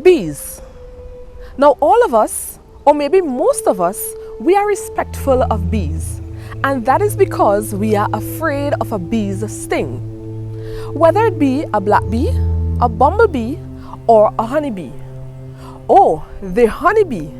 Bees. Now all of us, or maybe most of us, we are respectful of bees. And that is because we are afraid of a bee's sting. Whether it be a black bee, a bumblebee, or a honeybee. Oh, the honeybee.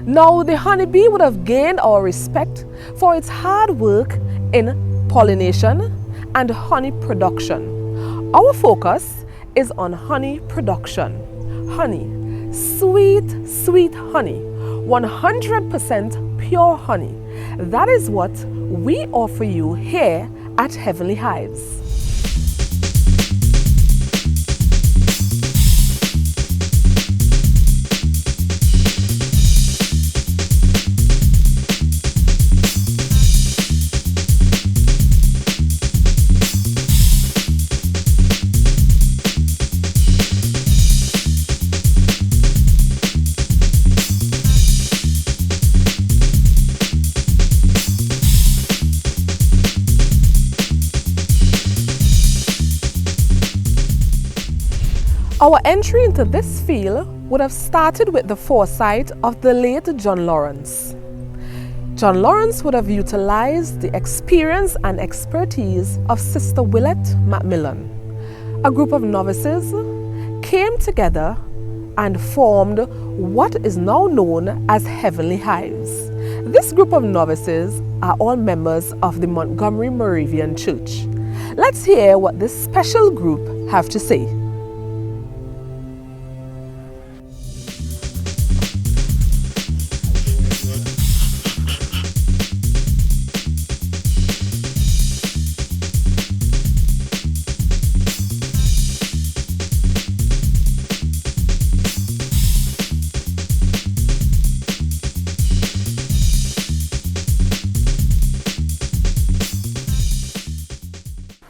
Now the honeybee would have gained our respect for its hard work in pollination and honey production. Our focus is on honey production. Honey, sweet, sweet honey, 100% pure honey. That is what we offer you here at Heavenly Hives. Our entry into this field would have started with the foresight of the late John Lawrence. John Lawrence would have utilized the experience and expertise of Sister Willett Macmillan. A group of novices came together and formed what is now known as Heavenly Hives. This group of novices are all members of the Montgomery Moravian Church. Let's hear what this special group have to say.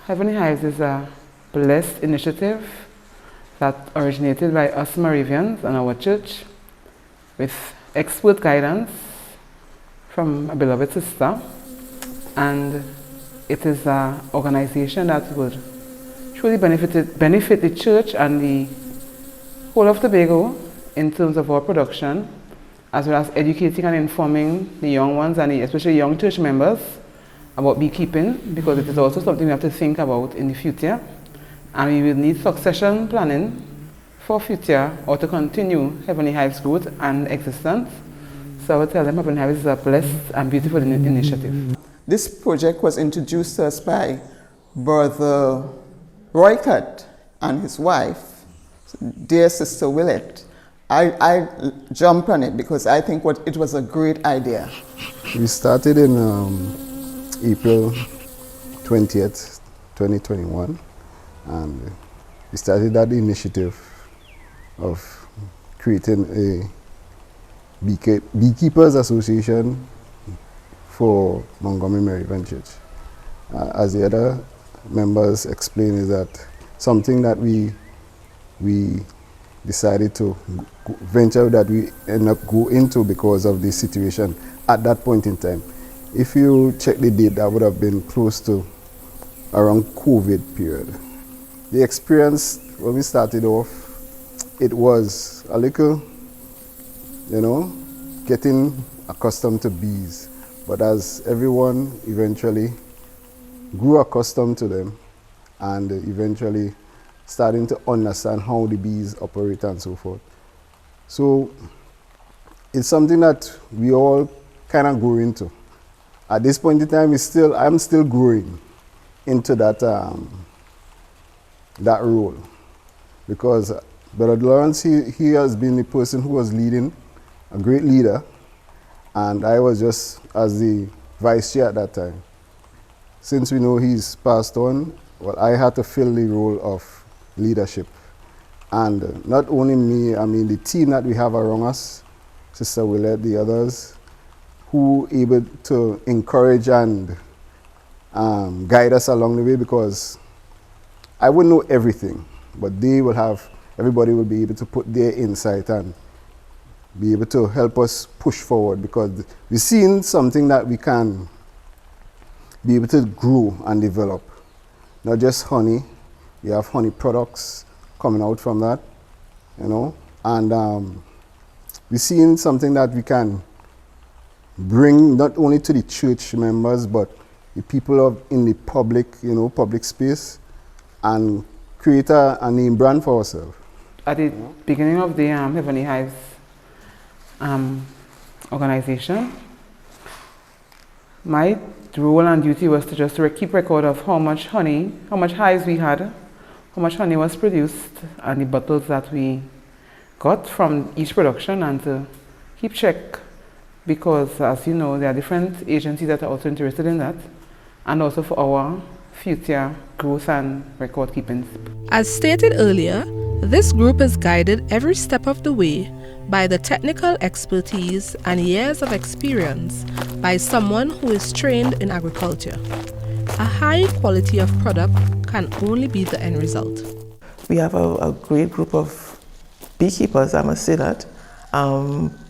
Heavenly Hives is a blessed initiative that originated by us Moravians and our church with expert guidance from a beloved sister, and it is an organization that would truly benefit the church and the whole of Tobago in terms of our production, as well as educating and informing the young ones and especially young church members about beekeeping, because it is also something we have to think about in the future, and we will need succession planning for future or to continue Heavenly Hives growth and existence. So I would tell them Heavenly Hives is a blessed and beautiful initiative. This project was introduced to us by Brother Roycott and his wife, dear Sister Willett. I jumped on it because I think it was a great idea. We started in April 20th, 2021, and we started that initiative of creating a beekeepers association for Montgomery Moravian Church. As the other members explained, is that something that we decided to venture that we end up go into because of the situation at that point in time. If you check the date, that would have been close to around COVID period. The experience when we started off, it was a little, getting accustomed to bees. But as everyone eventually grew accustomed to them and eventually starting to understand how the bees operate and so forth. So it's something that we all kind of grew into. At this point in time, I'm still growing into that role, because Brother Lawrence, he has been the person who was leading, a great leader, and I was just as the vice chair at that time. Since we know he's passed on, well, I had to fill the role of leadership. And not only me, I mean the team that we have around us, Sister Willett, the others, who able to encourage and guide us along the way, because I wouldn't know everything, but everybody will be able to put their insight and be able to help us push forward, because we've seen something that we can be able to grow and develop. Not just honey, we have honey products coming out from that, And we're seeing something that we can bring not only to the church members, but the people in the public, public space, and create a name brand for ourselves. At the beginning of the Heavenly Hives organization, my role and duty was to just keep record of how much hives we had, how much honey was produced, and the bottles that we got from each production, and to keep check, because as you know, there are different agencies that are also interested in that, and also for our future growth and record keeping. As stated earlier, this group is guided every step of the way by the technical expertise and years of experience by someone who is trained in agriculture. A high quality of product can only be the end result. We have a great group of beekeepers, I must say that.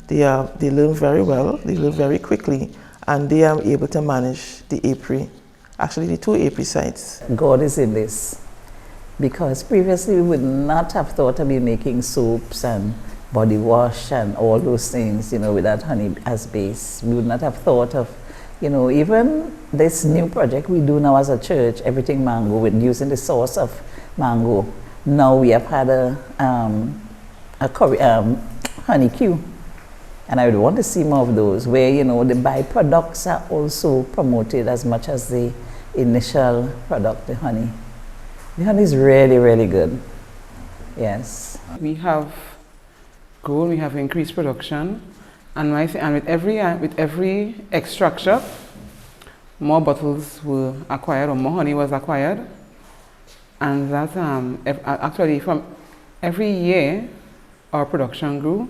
They learn very well, they learn very quickly, and they are able to manage the apiary, actually the 2 apiary sites. God is in this, because previously we would not have thought of making soaps and body wash and all those things, with that honey as base. We would not have thought of, even this new project we do now as a church, everything mango, with using the source of mango. Now we have had a honey queue, and I would want to see more of those, where the byproducts are also promoted as much as the initial product, the honey. The honey is really, really good. Yes. We have grown, we have increased production, and with every extraction, more bottles were acquired, or more honey was acquired, and that actually from every year our production grew,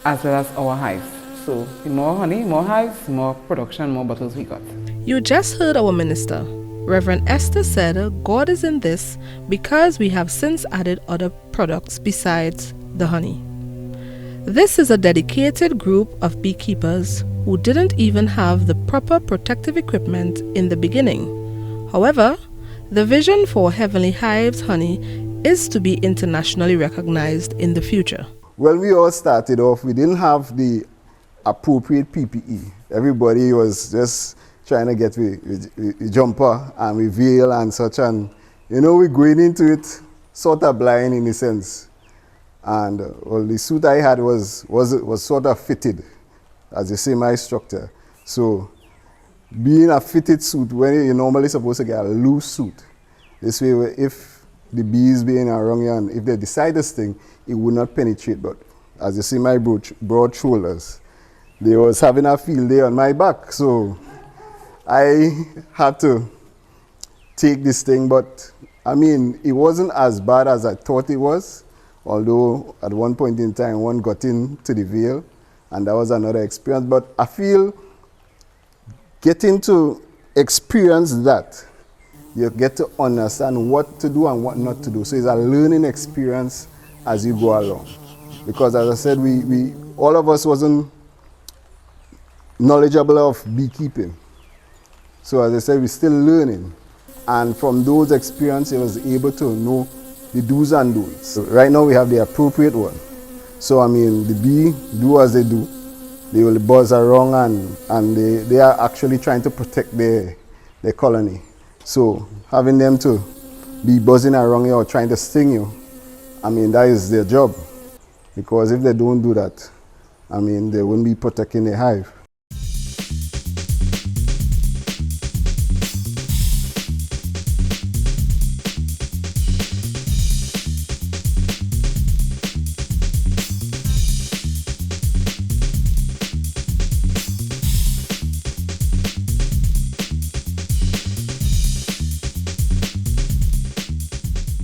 as well as our hives. So the more honey, more hives, more production, more bottles we got. You just heard our minister, Reverend Esther, said God is in this because we have since added other products besides the honey. This is a dedicated group of beekeepers who didn't even have the proper protective equipment in the beginning. However, the vision for Heavenly Hives honey is to be internationally recognized in the future. When we all started off, we didn't have the appropriate PPE. Everybody was just trying to get with jumper and with veil and such, and we're going into it sort of blind in a sense. And the suit I had was sort of fitted, as you say, my structure. So being a fitted suit, when you're normally supposed to get a loose suit, this way if the bees being around you and if they decide this thing, it would not penetrate. But as you see my broad shoulders, they was having a field day on my back. So I had to take this thing, but it wasn't as bad as I thought it was. Although at one point in time, one got into the veil, and that was another experience. But I feel getting to experience that, you get to understand what to do and what not to do. So it's a learning experience as you go along. Because as I said, we all of us wasn't knowledgeable of beekeeping. So as I said, we're still learning. And from those experiences, I was able to know the do's and don'ts. So right now we have the appropriate one. So the bee do as they do. They will buzz around and they are actually trying to protect their colony. So having them to be buzzing around you or trying to sting you, that is their job. Because if they don't do that, they won't be protecting the hive.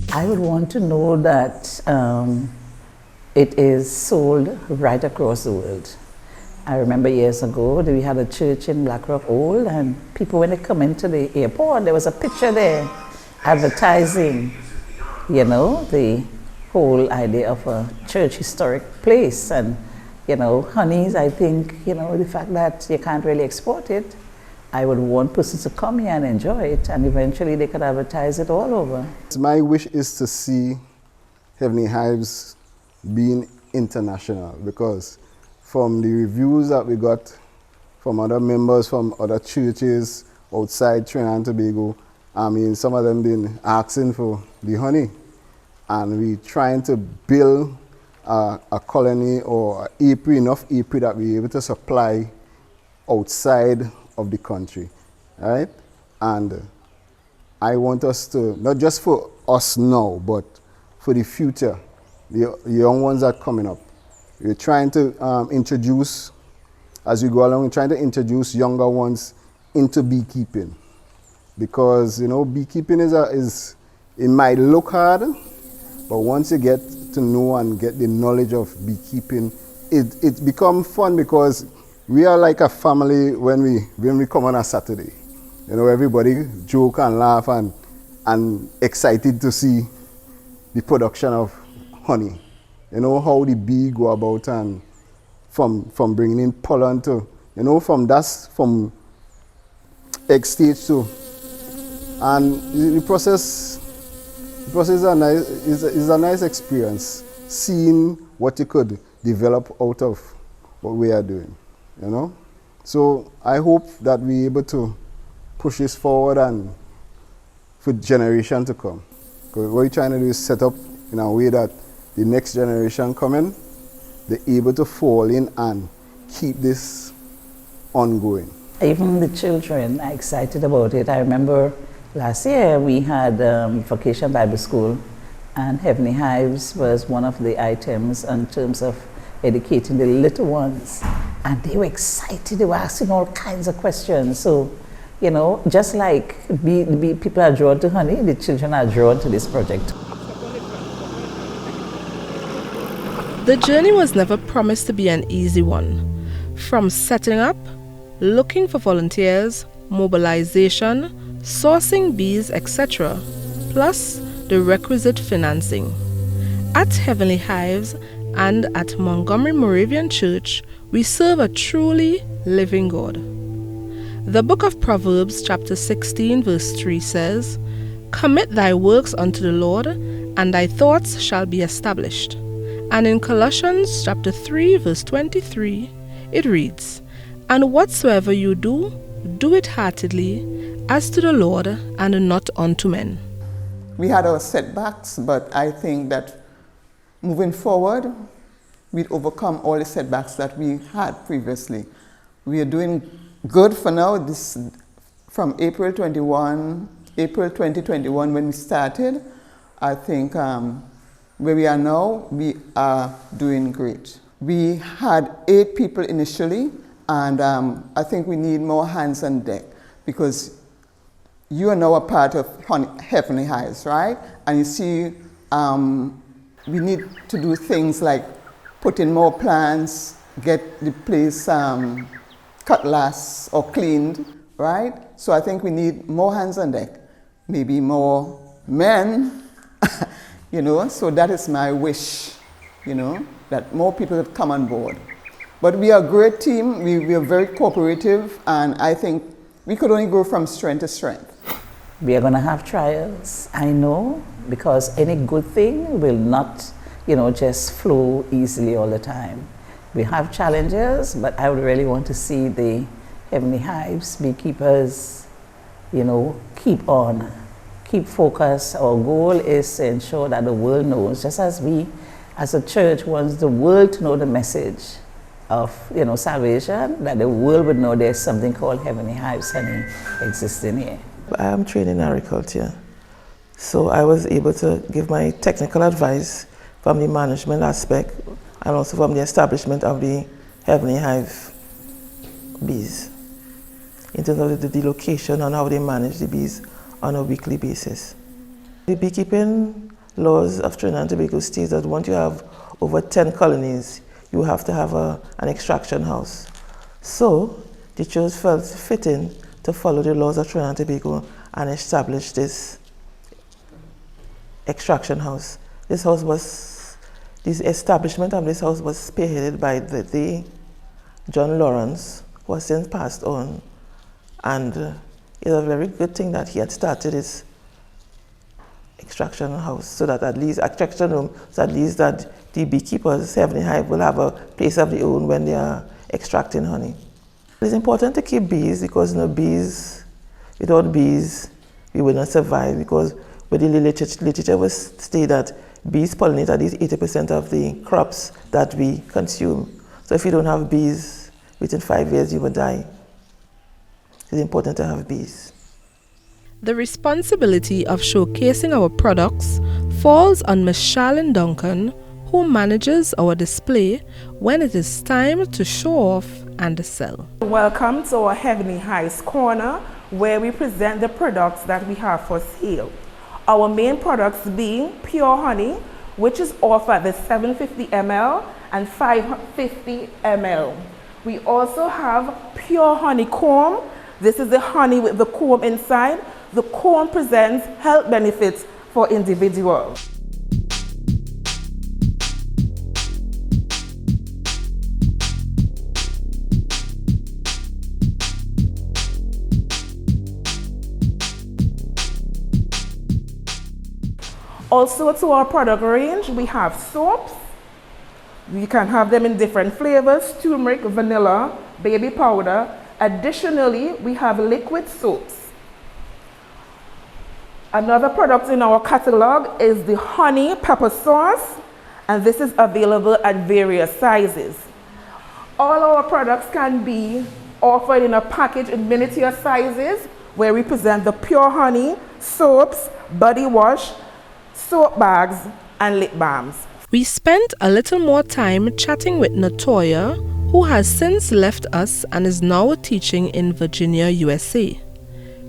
I would want to know that it is sold right across the world. I remember years ago that we had a church in Black Rock Old, and people, when they come into the airport, there was a picture there advertising, the whole idea of a church historic place. And, honeys, I think, the fact that you can't really export it, I would want persons to come here and enjoy it, and eventually they could advertise it all over. My wish is to see Heavenly Hives being international, because from the reviews that we got from other members from other churches outside Trinidad and Tobago, I mean, some of them been asking for the honey, and we trying to build a colony or enough apiary that we're able to supply outside of the country, right? And I want us to, not just for us now, but for the future, the young ones that are coming up. We're trying to introduce, as we go along, we're trying to introduce younger ones into beekeeping. Because, you know, beekeeping it might look hard, but once you get to know and get the knowledge of beekeeping, it becomes fun, because we are like a family when we come on a Saturday. You know, everybody joke and laugh and excited to see the production of honey. You know, how the bee go about, and from bringing in pollen to, you know, from egg stage to, and the process is a nice experience, seeing what you could develop out of what we are doing, you know. So I hope that we're able to push this forward and for generation to come. Because what we're trying to do is set up in a way that the next generation coming, they're able to fall in and keep this ongoing. Even the children are excited about it. I remember last year we had Vacation Bible School, and Heavenly Hives was one of the items in terms of educating the little ones. And they were excited, they were asking all kinds of questions. So, you know, just like people are drawn to honey, the children are drawn to this project. The journey was never promised to be an easy one. From setting up, looking for volunteers, mobilization, sourcing bees, etc., plus the requisite financing. At Heavenly Hives and at Montgomery Moravian Church, we serve a truly living God. The book of Proverbs chapter 16 verse 3 says, "Commit thy works unto the Lord, and thy thoughts shall be established." And in Colossians chapter 3 verse 23, it reads, "And whatsoever you do, do it heartily, as to the Lord and not unto men." We had our setbacks, but I think that moving forward, we'd overcome all the setbacks that we had previously. We are doing good for now. This from April 2021 when we started, I think where we are now, we are doing great. We had 8 people initially, and I think we need more hands on deck, because you are now a part of Heavenly Hives, right? And you see, we need to do things like put in more plants, get the place cut last or cleaned, right? So I think we need more hands on deck, maybe more men, you know, so that is my wish, you know, that more people would come on board. But we are a great team, we are very cooperative, and I think we could only go from strength to strength. We are going to have trials, I know, because any good thing will not, you know, just flow easily all the time. We have challenges, but I would really want to see the Heavenly Hives, beekeepers, you know, keep on, keep focused. Our goal is to ensure that the world knows, just as we as a church wants the world to know the message of, you know, salvation, that the world would know there's something called Heavenly Hives honey existing here. I am trained in agriculture, so I was able to give my technical advice from the management aspect and also from the establishment of the Heavenly Hive bees in terms of the location and how they manage the bees on a weekly basis. The beekeeping laws of Trinidad and Tobago states that once you have over 10 colonies, you have to have an extraction house. So the church felt fitting to follow the laws of Trinidad and Tobago and establish this extraction house. The establishment of this house was spearheaded by the John Lawrence, who has since passed on, and it's a very good thing that he had started his extraction house, so that at least extraction room, so at least that the beekeepers, Heavenly Hive, will have a place of their own when they are extracting honey. It's important to keep bees because bees, without bees, we will not survive, because with the literature will state that bees pollinate at least 80% of the crops that we consume. So if you don't have bees, within 5 years you will die. It's important to have bees. The responsibility of showcasing our products falls on Ms. Charlene Duncan, who manages our display when it is time to show off and sell. Welcome to our Heavenly Hives corner, where we present the products that we have for sale. Our main products being pure honey, which is offered at the 750 ml and 550 ml. We also have pure honey comb. This is the honey with the comb inside. The comb presents health benefits for individuals. Also, to our product range, we have soaps. You can have them in different flavors: turmeric, vanilla, baby powder. Additionally, we have liquid soaps. Another product in our catalog is the honey pepper sauce, and this is available at various sizes. All our products can be offered in a package in miniature sizes, where we present the pure honey, soaps, body wash, soap bags, and lip balms. We spent a little more time chatting with Natoya, who has since left us and is now teaching in Virginia, USA.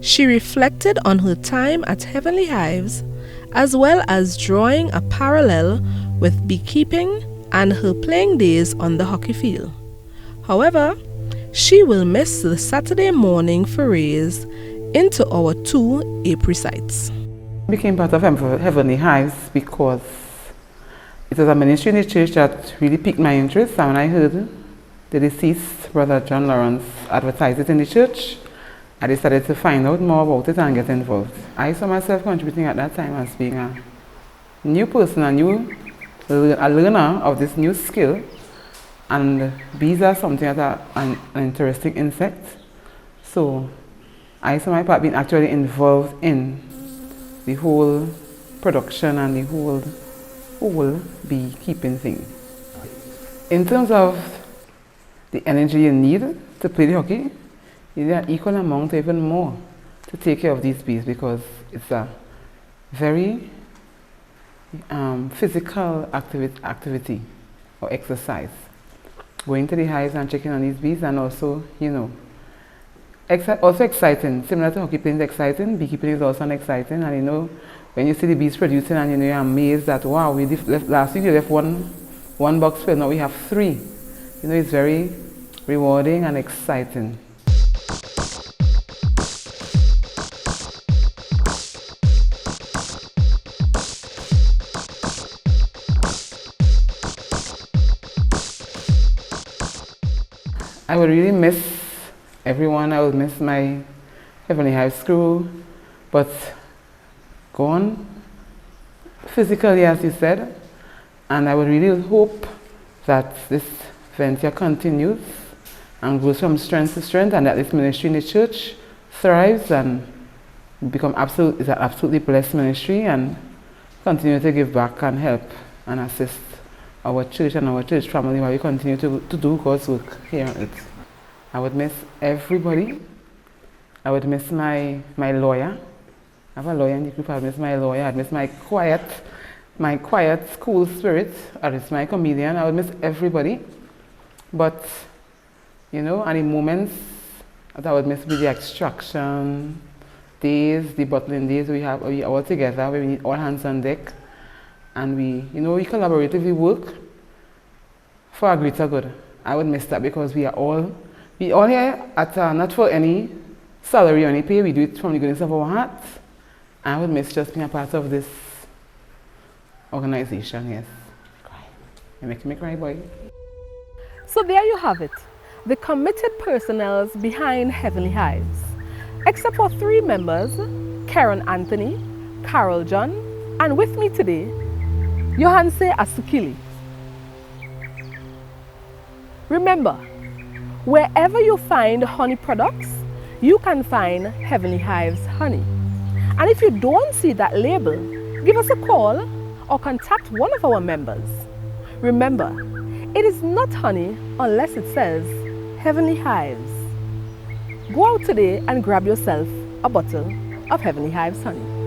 She reflected on her time at Heavenly Hives, as well as drawing a parallel with beekeeping and her playing days on the hockey field. However, she will miss the Saturday morning forays into our 2 apiary sites. I became part of Heavenly Hives because it was a ministry in the church that really piqued my interest, and when I heard the deceased Brother John Lawrence advertise it in the church, I decided to find out more about it and get involved. I saw myself contributing at that time as being a new person, a learner of this new skill, and bees are something that are an interesting insect. So I saw my part being actually involved in the whole production and the whole beekeeping thing. In terms of the energy you need to play the hockey, you need an equal amount or even more to take care of these bees, because it's a very physical activity or exercise. Going to the hives and checking on these bees, and also, also exciting. Similar to hockey playing is exciting, beekeeping is also exciting. And when you see the bees producing, and you're amazed that, wow, last week we left one box full, now we have 3. It's very rewarding and exciting. I would really miss everyone. I would miss my Heavenly Hives crew, but gone physically, as you said. And I would really hope that this venture continues and grows from strength to strength, and that this ministry in the church thrives and is an absolutely blessed ministry, and continue to give back and help and assist our church and our church family while we continue to do God's work here on earth. I would miss everybody. I would miss my lawyer. I have a lawyer in the group. I would miss my lawyer. I'd miss my quiet school spirit. I'd miss my comedian. I would miss everybody. But, and the moments that I would miss would be the extraction days, the bottling days we all together, where we need all hands on deck. And we collaboratively work for a greater good. I would miss that, because we all here at not for any salary or any pay. We do it from the goodness of our hearts. I would miss just being a part of this organization. Yes. You're making me cry, boy. So there you have it, the committed personnel behind Heavenly Hives. Except for 3 members, Karen Anthony, Carol John, and with me today, Johanse Asukili. Remember, wherever you find honey products, you can find Heavenly Hives honey. And if you don't see that label, give us a call or contact one of our members. Remember, it is not honey unless it says Heavenly Hives. Go out today and grab yourself a bottle of Heavenly Hives honey.